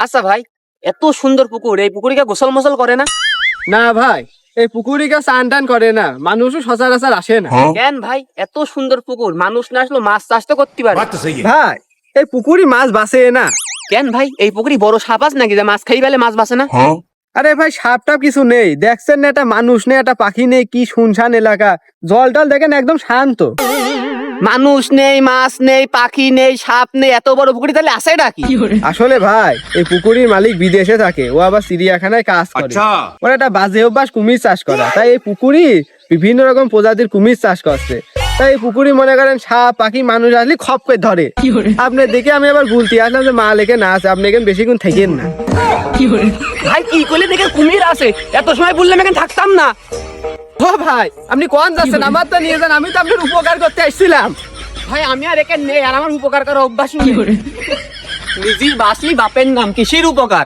আচ্ছা ভাই, এত সুন্দর পুকুর, এই পুকুরিকে গোসল মোসল করে না? না ভাই, এই পুকুরিকে চান টান করে না, মানুষও সচরাচর আসে না। কেন ভাই, এত সুন্দর পুকুর, মানুষ না আসলে মাছ চাষ তো করতে পারে। ভাই, এই পুকুরি মাছ বাঁচে না। কেন ভাই, এই পুকুরি বড় সাপ আছে নাকি যে মাছ খাই ফেলে মাছ বাঁচে না? আরে ভাই, সাপ টাপ কিছু নেই, দেখছেন না একটা মানুষ নেই, একটা পাখি নেই, কি শুনশান এলাকা। জল টল দেখেন একদম শান্ত। মানুষ নেই, মাছ নেই, পাখি নেই, সাপ নেই, এত বড় পুকুরি তাহলে আছে নাকি? আসলে ভাই, এই পুকুরির মালিক বিদেশে থাকে, ও আবার চিড়িয়াখানায় কাজ করে। ওর একটা বাজে অভ্যাস কুমির চাষ করা, তাই এই পুকুরি বিভিন্ন রকম প্রজাতির কুমির চাষ করছে। তাই এই পুকুরি মনে করেন সাপ পাখি মানুষ আসলে খপ করে ধরে। আপনি দেখে আমি আবার বলতে আসলাম যে মালিকে না আছে, আপনি এখানে বেশিক্ষণ থাকেন না। ভাই কি করলে দেখে কুমির আছে, এত সময় বললাম এখানে থাকতাম না। ও ভাই, আপনি কোন যাচ্ছেন? আমার তো নিয়ে যান, আমি তো আপনার উপকার করতে আসছিলাম। ভাই আমি আর এখানে নেই, আর আমার উপকার করার অভ্যাস নেই। নিজের বাসলি বাপের নাম, কিসের উপকার?